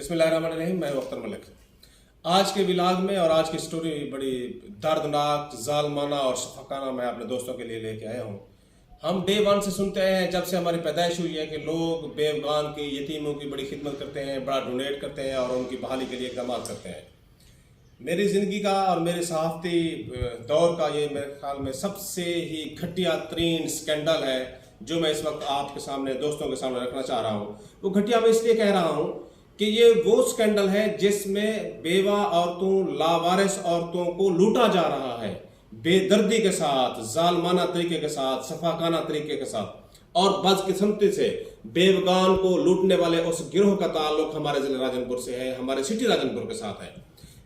बिस्मिल्लाहिर्रहमानिर्रहीम। मैं अख्तर मलिक। आज के विलाग में और आज की स्टोरी बड़ी दर्दनाक, जालमाना और शफकाना मैं अपने दोस्तों के लिए लेके आया हूँ। हम डे वन से सुनते हैं, जब से हमारी पैदाइश हुई है, कि लोग बेवगान की, यतीमों की बड़ी खिदमत करते हैं, बड़ा डोनेट करते हैं और उनकी बहाली के लिए इकदाम करते हैं। मेरी ज़िंदगी का और मेरे सहाफ़ती दौर का ये मेरे ख्याल में सबसे ही घटिया तरीन स्कैंडल है जो मैं इस वक्त आपके सामने, दोस्तों के सामने रखना चाह रहा हूँ। वो घटिया मैं इसलिए कह रहा हूँ कि ये वो स्कैंडल है जिसमें बेवा औरतों, लावारिस औरतों को लूटा जा रहा है, बेदर्दी के साथ, जालमाना तरीके के साथ, सफाकाना तरीके के साथ, और बदकिस्मती से बेवगान को लूटने वाले उस गिरोह का ताल्लुक हमारे जिले राजनपुर से है, हमारे सिटी राजनपुर के साथ है।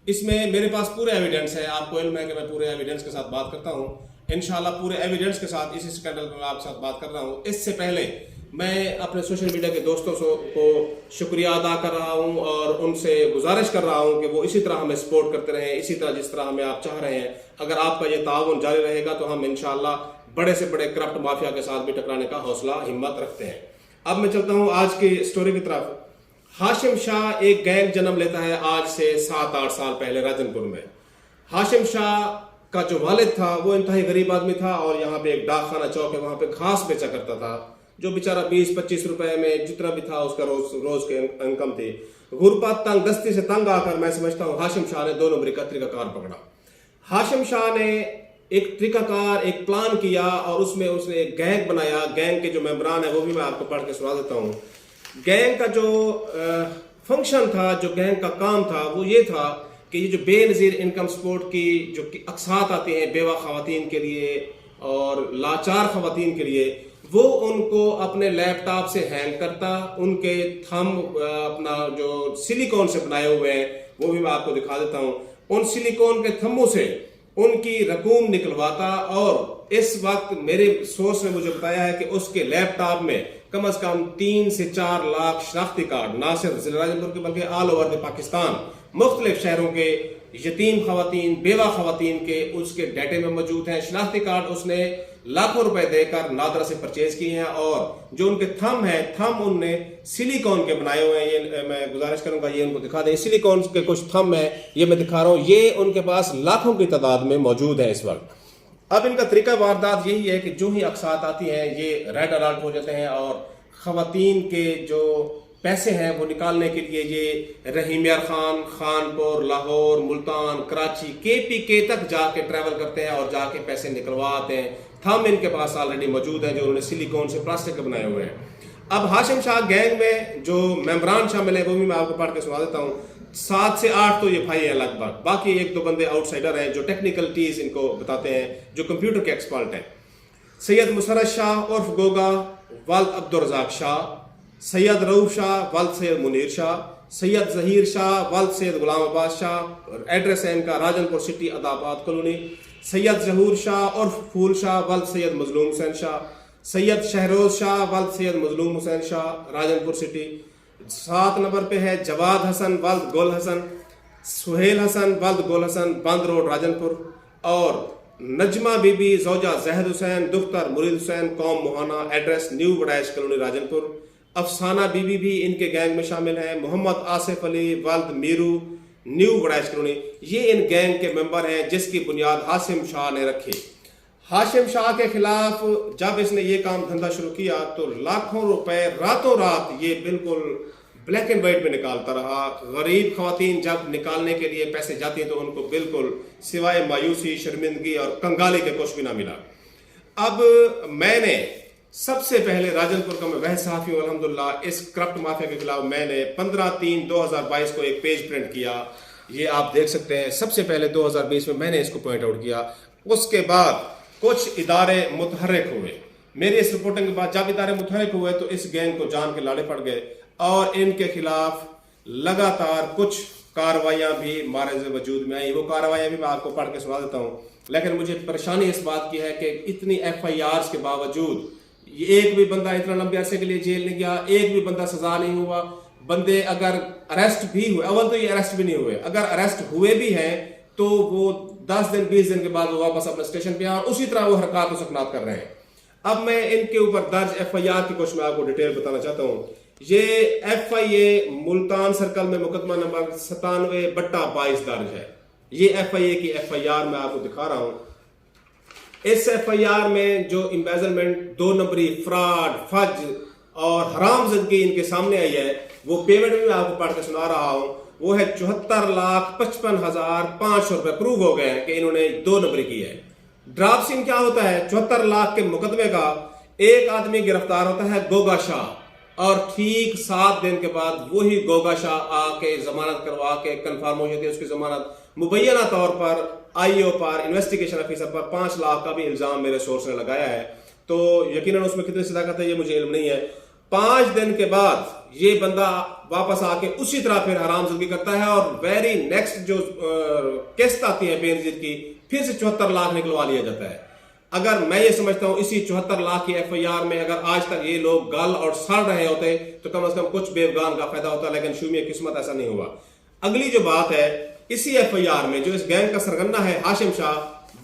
इसमें मेरे पास पूरे एविडेंस है। आपको इल्म है कि मैं पूरे एविडेंस के साथ बात करता हूँ। इंशाल्लाह पूरे एविडेंस के साथ इसी स्कैंडल पर मैं आपके साथ बात कर रहा हूँ। इससे पहले मैं अपने सोशल मीडिया के दोस्तों को शुक्रिया अदा कर रहा हूँ और उनसे गुजारिश कर रहा हूँ कि वो इसी तरह हमें सपोर्ट करते रहें, इसी तरह जिस तरह हमें आप चाह रहे हैं। अगर आपका ये ताउन जारी रहेगा तो हम इंशाल्लाह बड़े से बड़े करप्ट माफिया के साथ भी टकराने का हौसला, हिम्मत रखते हैं। अब मैं चलता हूँ आज की स्टोरी की तरफ। हाशिम शाह एक गैंग जन्म लेता है आज से 7-8 साल पहले राजनपुर में। हाशिम शाह का जो वालिद था वो इंतहाई गरीब आदमी था और यहाँ पे एक डाकखाना चौक है, वहां पे घास बेचा करता था, जो बेचारा 20-25 रुपए में जितना भी था उसका रोज के इनकम थी। गुरबत, तंग दस्ती से तंग आकर मैं समझता हूँ हाशिम शाह ने 2 नंबरी का तरीकाकार पकड़ा। हाशिम शाह ने एक तरीकाकार, एक प्लान किया और उसमें उसने एक गैंग बनाया। गैंग के जो मेंबरान है वो भी मैं आपको पढ़ के सुना देता हूँ। गैंग का जो फंक्शन था, जो गैंग का काम था, वो ये था कि ये जो बेनज़ीर इनकम सपोर्ट की जो अक़सात आती हैं बेवा ख़वातीन के लिए और लाचार ख़वातीन के लिए, वो उनको अपने लैपटॉप से हैंग करता। उनके थंब अपना जो सिलिकॉन से बनाए हुए हैं वो भी मैं आपको दिखा देता हूँ। उन सिलिकॉन के थंबों से उनकी रकूम निकलवाता और इस वक्त मेरे सोर्स ने मुझे बताया है कि उसके लैपटॉप में कम से कम 3 से 4 लाख शनाख्ती कार्ड, ना सिर्फ जिला राजनपुर के बल्कि ऑल ओवर द पाकिस्तान, मुख्तलिफ शहरों के यतीम खवातीन, बेवा खवातीन के उसके डाटे में मौजूद हैं। शनाख्ती कार्ड उसने लाखों रुपए देकर नादरा से परचेज किए हैं और जो उनके थंब हैं, थंब उनने सिलिकॉन के बनाए हुए हैं। ये मैं गुजारिश करूंगा ये उनको दिखा दें। सिलिकॉन के कुछ थंब हैं, ये मैं दिखा रहा हूँ। ये उनके पास लाखों की तादाद में मौजूद है इस वक्त। अब इनका तरीका वारदात यही है कि जो ही अक़सात आती हैं ये रेड अलर्ट हो जाते हैं और खवातीन के जो पैसे हैं वो निकालने के लिए ये रहीम यार खान, खानपुर, लाहौर, मुल्तान, कराची, KPK तक जाके ट्रैवल करते हैं और जाके पैसे निकलवा आते हैं। थंब इनके पास ऑलरेडी मौजूद हैं जो उन्होंने सिलिकॉन से प्लास्टिक के बनाए हुए हैं। अब हाशिम शाह गैंग में जो मेंबरान शामिल है वो भी मैं आपको पढ़ के सुना देता हूँ। 7 से 8 तो ये भाई हैं लगभग, बाकी 1-2 बंदे आउटसाइडर हैं जो टेक्निकलिटीज इनको बताते हैं, जो कंप्यूटर के एक्सपर्ट हैं। सैयद मुसर्रत शाह उर्फ गोगा वल्द अब्दुल रज़ाक शाह, सैयद रऊफ शाह वल्द सैयद मुनीर शाह, सैयद जहीर शाह वल्द सैयद गुलाम अब्बास शाह, एड्रेस है इनका राजनपुर सिटी अदाबाद कॉलोनी। सैयद जहूर शाह उर्फ फूल शाह वल्द सैयद मजलूम हुसैन शाह, सैयद शहरोज शाह वल्द सैयद मजलूम हुसैन शाह, राजनपुर सिटी। 7 नंबर पे है जवाद हसन वल्द गुल हसन, सुहेल हसन वल्द गुल हसन, बंद रोड राजनपुर। और नजमा बीबी जोजा जहद हुसैन दुख्तर मुरीद हुसैन, कौम Mohana, address new Waraich colony Rajanpur. Afsana Bibi भी इनके गैंग में शामिल है। मोहम्मद आसिफ अली वल्द मीरू, न्यू वड़ैश कॉलोनी। ये इन गैंग के मेंबर हैं जिसकी बुनियाद हाशिम शाह ने रखी। हाशिम शाह के खिलाफ जब इसने ये काम धंधा शुरू किया तो लाखों रुपए रातों रात ये बिल्कुल ब्लैक एंड व्हाइट में निकालता रहा। गरीब खवातीन जब निकालने के लिए पैसे जाती हैं तो उनको बिल्कुल सिवाय मायूसी, शर्मिंदगी और कंगाली के कुछ भी ना मिला। अब मैंने सबसे पहले राजनपुर का मैं वह सहाफ़ी हूँ अल्हम्दुलिल्लाह, इस करप्ट माफिया के खिलाफ मैंने 15/3/2022 को एक पेज प्रिंट किया। ये आप देख सकते हैं। सबसे पहले 2020 में मैंने इसको पॉइंट आउट किया। उसके बाद कुछ इदारे मुतहर्रिक हुए। मेरी इस रिपोर्टिंग के बाद जब इदारे मुतहर्रिक हुए तो इस गैंग को जान के लाड़े पड़ गए और इनके खिलाफ लगातार कुछ कार्रवाइयां भी मारे वजूद में आई। वो कार्रवाइयां भी मैं आपको पढ़ के सुना देता हूँ। लेकिन मुझे परेशानी इस बात की है कि इतनी FIRs के बावजूद एक भी बंदा इतना लंबे अरसे के लिए जेल नहीं गया, एक भी बंदा सजा नहीं हुआ। बंदे अगर अरेस्ट भी हुए, अव्वल तो ये अरेस्ट भी नहीं हुए, अगर अरेस्ट हुए भी हैं तो वो 10 दिन 20 दिन के बाद वो वापस अपने स्टेशन पे आए और उसी तरह वो हरकत व सकनात कर रहे हैं। अब मैं इनके ऊपर दर्ज FIR की कुछ मैं आपको डिटेल बताना चाहता हूँ। ये FIA मुल्तान सर्कल में मुकदमा नंबर 97/22 दर्ज है। ये FIA की FIR मैं आपको दिखा रहा हूं। इस FIR में जो एम्बेजलमेंट, 2 नंबरी, फ्रॉड, फज और हरामजदगी इनके सामने आई है, वो पेमेंट भी मैं आपको पढ़ के सुना रहा हूं। वो है 74,55,500 रुपए प्रूव हो गए हैं कि इन्होंने 2 नंबरी की है। ड्रॉप सीन क्या होता है? 74 लाख के मुकदमे का एक आदमी गिरफ्तार होता है, गोगा शाह, और ठीक 7 दिन के बाद वही गोगा शाह आके जमानत करवा के कंफर्म हो जाती है उसकी जमानत। मुबैना तौर पर IO पर, इन्वेस्टिगेशन ऑफिसर पर 5 लाख का भी इल्जाम मेरे सोर्स ने लगाया है। तो यकीनन उसमें कितनी सदाकत है ये मुझे इल्म नहीं है। 5 दिन के बाद ये बंदा वापस आके उसी तरह फिर हरामजदगी करता है और वेरी नेक्स्ट जो किस्त आती है बेनजीर की, फिर से 74 लाख निकलवा लिया जाता है। अगर मैं ये समझता हूं इसी 74 लाख की FIR में अगर आज तक ये लोग गल और सड़ रहे होते तो कम से कम कुछ बेवगान का फायदा होता, लेकिन शुमी किस्मत ऐसा नहीं हुआ। अगली जो बात है, इसी FIR में जो इस गैंग का सरगना है हाशिम शाह,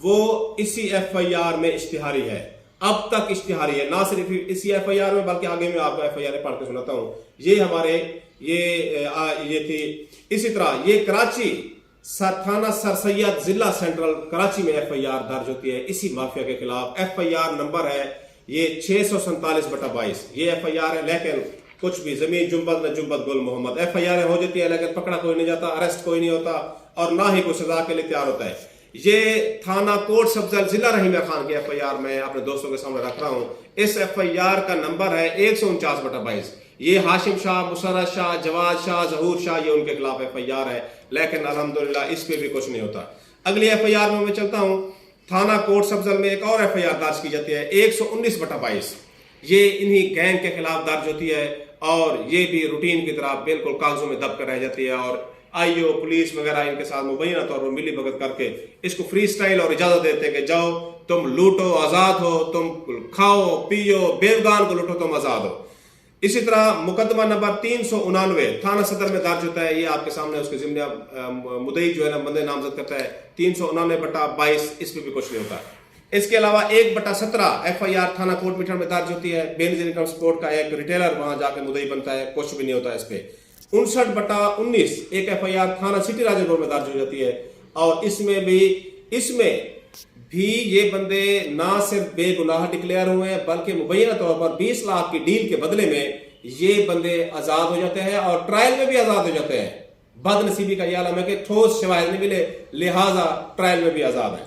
वो इसी FIR में इश्तिहारी है, अब तक इश्तिहारी है। ना सिर्फ इसी FIR में बल्कि आगे में आपको FIR पढ़ के सुनाता हूं। ये हमारे ये थी। इसी तरह ये कराची थाना सर सैयद जिला सेंट्रल कराची में FIR दर्ज होती है इसी माफिया के खिलाफ। FIR नंबर है ये 647/22। ये FIR है, लेकिन कुछ भी जमीन जुम्बत न जुम्बत गुल मोहम्मद FIR हो जाती है, लेकिन पकड़ा कोई नहीं जाता, अरेस्ट कोई नहीं होता और ना ही कोई सजा के लिए तैयार होता है। ये थाना कोट सब्जल जिला रहीम खान की FIR मैं अपने दोस्तों के सामने रख रहा हूं। इस FIR का नंबर है 149/22। ये हाशिम शाह, मुसर्रत शाह, जवाद शाह, जहूर शाह, ये उनके खिलाफ FIR है, लेकिन अल्हम्दुलिल्लाह इस पे भी कुछ नहीं होता। अगली FIR में मैं चलता हूं। थाना कोट सब्जल में एक और FIR दर्ज की जाती है 119/22। ये इन्हीं गैंग के खिलाफ दर्ज होती है और ये भी रूटीन की तरह बिल्कुल कागजों में दब कर रह जाती है और IO पुलिस वगैरह इनके साथ मुबैना तौर पर मिली भगत करके इसको फ्री स्टाइल और इजाजत देते हैं कि जाओ तुम लूटो आजाद हो, तुम खाओ पियो, बेवगान को लूटो तुम आजाद हो। इसी तरह मुकदमा नंबर 399 थाना सदर में दर्ज होता है। ये आपके सामने उसके जिम्मे मुदई जो है ना बंदे नामजद करता है 399/22। इस पे भी कुछ नहीं होता। इसके अलावा 1/17 FIR थाना कोट मीठा में दर्ज होती है। बेनजीर इनकम सपोर्ट का एक रिटेलर वहां जाके मुदई बनता है, कुछ भी नहीं होता इस पे। 59/19 एक FIR थाना सिटी राजेपुर में दर्ज हो जाती है और इसमें भी ये बंदे ना सिर्फ बेगुनाह डिक्लेयर हुए हैं बल्कि मुबैना तौर पर 20 लाख की डील के बदले में ये बंदे आजाद हो जाते हैं और ट्रायल में भी आजाद हो जाते हैं। बदनसीबी का यह आलम है कि ठोस शवाहिद नहीं मिले, लिहाजा ट्रायल में भी आजाद है।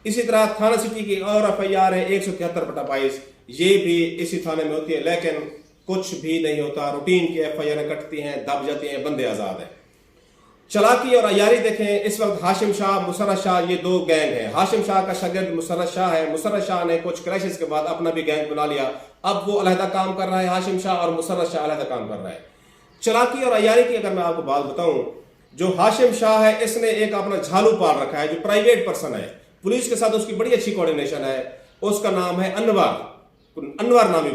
इसी तरह थाना सिटी की और FIR है 173/22। ये भी इसी थाने में होती है, लेकिन कुछ भी नहीं होता। रूटीन की FIR कटती हैं, दब जाती हैं, बंदे आजाद हैं। चलाकी और अयारी देखें। इस वक्त हाशिम शाह, मुसर्रत शाह, ये 2 गैंग हैं। हाशिम शाह का शागिर्द मुसर्रत शाह है। मुसर्रत शाह ने कुछ क्रैशेस के बाद अपना भी गैंग बना लिया। अब वो अलहदा काम कर रहा है हाशिम शाह और मुसर्रत शाह अलहदा काम कर रहा है। चलाकी और अयारी की अगर मैं आपको बात बताऊं, जो हाशिम शाह है इसने एक अपना झालू पाल रखा है जो प्राइवेट पर्सन है। पुलिस के साथ उसकी बड़ी अच्छी कोऑर्डिनेशन है। उसका नाम है अनवर नामी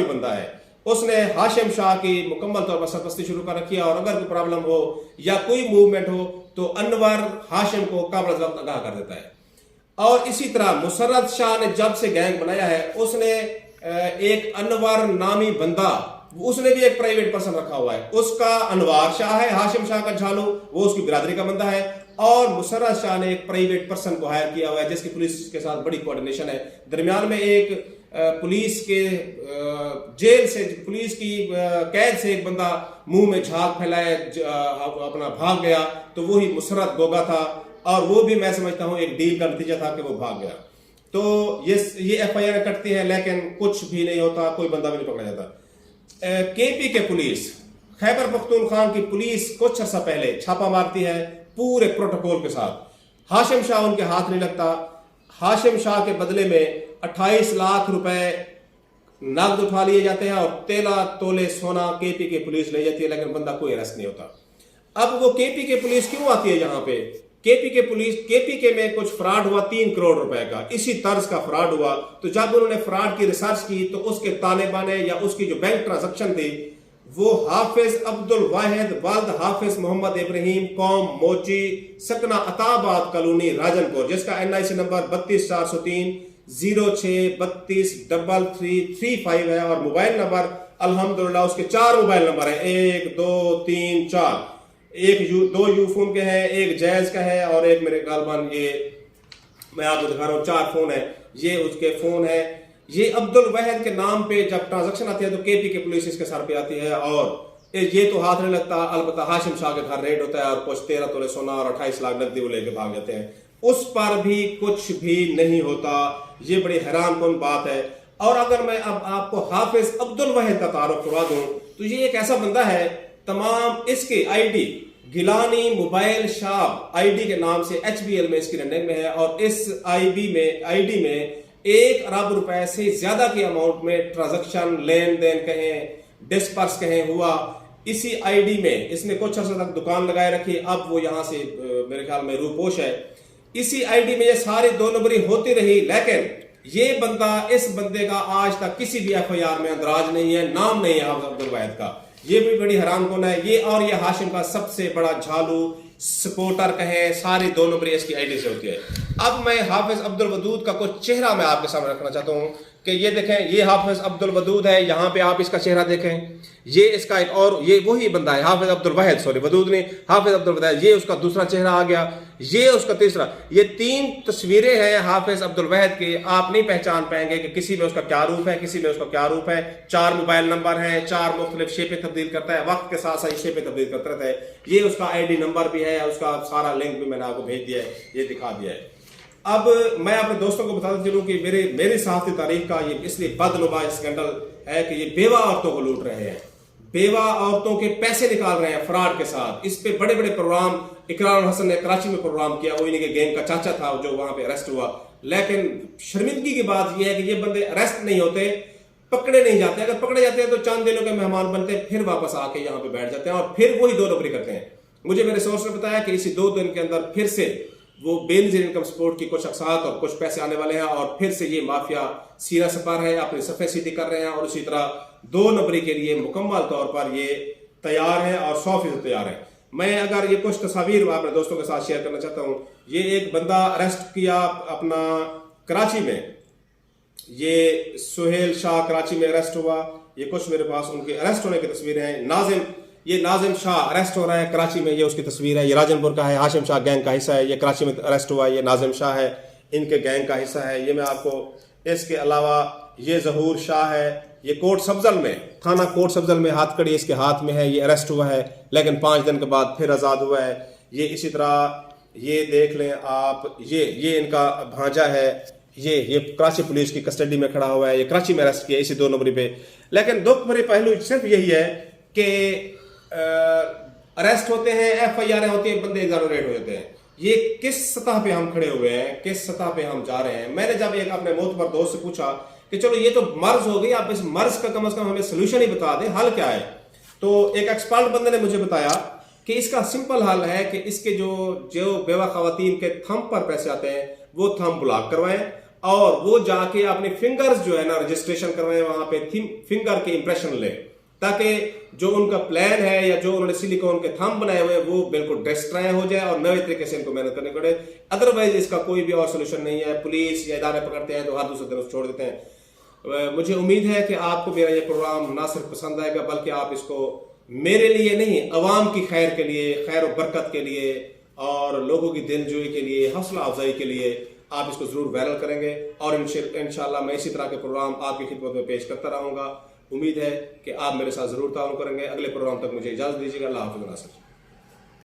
बंदा है। उसने हाशिम शाह की मुकम्मल तौर पर सरपरस्ती शुरू कर रखी है और अगर कोई प्रॉब्लम हो या कोई मूवमेंट हो तो अनवर हाशिम को काबिल ज़ब्त आगाह कर देता है। और इसी तरह मुसर्रत शाह ने जब से गैंग बनाया है उसने एक अनवर नामी बंदा, उसने भी एक प्राइवेट पर्सन रखा हुआ है। उसका अनवार शाह है, हाशिम शाह का झालू, वो उसकी बिरादरी का बंदा है। और मुसर्रत शाह ने एक प्राइवेट पर्सन को हायर किया हुआ है जिसकी पुलिस के साथ बड़ी कोऑर्डिनेशन है। दरमियान में एक पुलिस के जेल से, पुलिस की कैद से एक बंदा मुंह में झाग फैलाए अपना भाग गया, तो वही मुसर्रत गोगा था और वो भी मैं समझता हूं एक डील का नतीजा था कि वो भाग गया। तो ये FIR कटती है लेकिन कुछ भी नहीं होता, कोई बंदा भी नहीं पकड़ा जाता। KP के पुलिस, खैबर पख्तूनख्वा की पुलिस कुछ अर्सा पहले छापा मारती है पूरे प्रोटोकॉल के साथ। हाशिम शाह उनके हाथ नहीं लगता। हाशिम शाह के बदले में 28 लाख रुपए नकद उठा लिए जाते हैं और 13 तोले सोना KP के पुलिस ले जाती है, लेकिन बंदा कोई अरेस्ट नहीं होता। अब वो KP के पुलिस क्यों आती है यहाँ पे? KP के में कुछ फ्रॉड हुआ 3 करोड़ रुपए का, इसी तर्ज का फ्रॉड हुआ। तो जब उन्होंने फ्रॉड की रिसर्च की तो उसके ताने बाने या उसकी जो बैंक ट्रांजेक्शन थी वो हाफिज अब्दुल वाहिद वाल्द हाफिज मोहम्मद इब्राहिम, कौम मोची, सकना अताबाद कॉलोनी राजनपुर, जिसका NIC नंबर 32,403 06323335 है और मोबाइल नंबर अल्हम्दुलिल्लाह उसके 4 मोबाइल नंबर है, 1 2 3 4, दो यूफोन के हैं, एक जैज का है और एक मेरे गालबान, ये मैं आपको दिखा रहा हूँ 4 फोन है, ये उसके फोन है। ये अब्दुल वहीद के नाम पे जब ट्रांजैक्शन आती है तो केपी के पुलिस इसके सर पे आती है और ये तो हाथ नहीं लगता। अलबत्ता हाशिम शाह के घर रेड होता है और कुछ 13 तोले सोना और 28 लाख नकदी वो लेके भाग जाते हैं, उस पर भी कुछ भी नहीं होता। ये बड़ी हैरान कौन बात है। और अगर मैं अब आपको हाफिज अब्दुल वहीद का तारुफ करवा दूं तो ये एक ऐसा बंदा है, तमाम इसके ID Gilani mobile shop ID के नाम से HBL में इसकी रनिंग में है और इस आईडी में 1 अरब रुपए से ज्यादा की अमाउंट में ट्रांजैक्शन, लेन देन कहें, डिस्पर्स कहें, हुआ। इसी आईडी में इसने कुछ अर्से तक दुकान लगाए रखी, अब वो यहां से मेरे ख्याल में रूपोश है। इसी आईडी में ये सारी 2 नंबरी होती रही, लेकिन ये बंदा, इस बंदे का आज तक किसी भी FIR में अंदराज नहीं है, नाम नहीं है हाफिज अब्दुल वहीद का। ये भी बड़ी हैरान कौन है ये। और ये हाशिम का सबसे बड़ा झालू सपोर्टर कहें, सारी 2 नंबरी इसकी आईडी से होती है। अब मैं हाफिज अब्दुल वदूद का कुछ चेहरा मैं आपके सामने रखना चाहता हूं कि ये देखें, ये हाफिज अब्दुल वदूद है, यहाँ पे आप इसका चेहरा देखें, ये इसका एक और ये वही बंदा है हाफिज अब्दुल वहीद, सॉरी वदूद नहीं, हाफिज अब्दुल वहीद। ये उसका दूसरा चेहरा आ गया, ये उसका तीसरा। ये 3 तस्वीरें हैं हाफिज अब्दुल वहीद की। आप नहीं पहचान पाएंगे कि किसी में उसका क्या रूप है, किसी में उसका क्या रूप है। 4 मोबाइल नंबर हैं, 4 मुख्तलिफ शेपें तब्दील करता है, वक्त के साथ साथ शेपें तब्दील करता रहता है। ये उसका आईडी नंबर भी है, उसका सारा लिंक भी मैंने आपको भेज दिया है, ये दिखा दिया है। अब मैं अपने दोस्तों को बताता चलूं कि मेरी सहाफ़ती तारीख का ये इसलिए बदनुमा स्कैंडल है कि ये बेवा औरतों को लूट रहे हैं, बेवा औरतों के पैसे निकाल रहे हैं फ्रॉड के साथ। इस पे बड़े बड़े प्रोग्राम, इकरार हसन ने कराची में प्रोग्राम किया, वो इन्हीं के गैंग का चाचा था जो वहां पे अरेस्ट हुआ। लेकिन शर्मिंदगी की बात यह है कि ये बंदे अरेस्ट नहीं होते, पकड़े नहीं जाते। अगर पकड़े जाते हैं तो चंद दिनों के मेहमान बनते हैं, फिर वापस आके यहाँ पे बैठ जाते हैं और फिर वही 2 नंबरी करते हैं। मुझे मेरे सोर्स ने बताया कि इसी 2 दिन के अंदर फिर से वो बेनजीर इनकम सपोर्ट की कुछ अक्सात और कुछ पैसे आने वाले हैं और फिर से ये माफिया सीना सपार है, अपनी सफे सीधी कर रहे हैं और उसी तरह 2 नंबरी के लिए मुकम्मल तौर पर ये तैयार है और 100% तैयार है। मैं अगर ये कुछ तस्वीर अपने दोस्तों के साथ शेयर करना चाहता हूँ। ये एक बंदा अरेस्ट किया अपना कराची में, ये सुहेल शाह कराची में अरेस्ट हुआ। ये कुछ मेरे पास उनके अरेस्ट होने की तस्वीरें हैं। ये नाजिम शाह अरेस्ट हो रहा है कराची में, ये उसकी तस्वीर है। ये राजनपुर का है, हाशिम शाह गैंग का हिस्सा है। ये कराची में अरेस्ट हुआ, ये नाजिम शाह है, इनके गैंग का हिस्सा है। ये मैं आपको इसके अलावा ये जहूर शाह है, ये कोट सब्जल में, थाना कोट सब्जल में हाथकड़ी इसके हाथ में है, ये अरेस्ट हुआ है लेकिन 5 दिन के बाद फिर आज़ाद हुआ है। ये इसी तरह ये देख लें आप, ये इनका भांजा है, ये कराची पुलिस की कस्टडी में खड़ा हुआ है, ये कराची में अरेस्ट किया इसी 2 नंबरी पे। लेकिन दुख भरे पहलू सिर्फ यही है कि अरेस्ट होते हैं, FIR होती है, बंदे एग्जोनरेट हो जाते हैं। ये किस सतह पे हम खड़े हुए हैं, किस सतह पे हम जा रहे हैं। मैंने जब एक अपने मोतबर दोस्त से पूछा कि चलो ये तो मर्ज हो गई, आप इस मर्ज का कम से कम हमें सोल्यूशन ही बता दें, हल क्या है। तो एक एक्सपर्ट बंदे ने मुझे बताया कि इसका सिंपल हल है कि इसके जो बेवा खवातीन के थंब पर पैसे आते हैं वो थंब ब्लॉक करवाएं और वो जाके अपने फिंगर्स जो है ना रजिस्ट्रेशन करवाएं, वहां पे फिंगर के इंप्रेशन लें, ताकि जो उनका प्लान है या जो उन्होंने सिलिकॉन के थंब बनाए हुए हैं वो बिल्कुल डिस्ट्रॉय हो जाए और नए तरीके से इनको मेहनत करनी पड़े। अदरवाइज इसका कोई भी और सोल्यूशन नहीं है। पुलिस या इदारे पकड़ते हैं तो हर दूसरे दिन छोड़ देते हैं। मुझे उम्मीद है कि आपको मेरा ये प्रोग्राम ना सिर्फ पसंद आएगा बल्कि आप इसको मेरे लिए नहीं, अवाम की खैर के लिए, खैर और बरकत के लिए और लोगों की दिलजोई के लिए, हौसला अफजाई के लिए आप इसको जरूर वायरल करेंगे और इंशाल्लाह मैं इसी तरह के प्रोग्राम आपकी खिदमत में पेश करता रहूंगा। उम्मीद है कि आप मेरे साथ जरूर ताउन करेंगे। अगले प्रोग्राम तक मुझे इजाजत दीजिएगा। अल्लाह हाफ़िज़।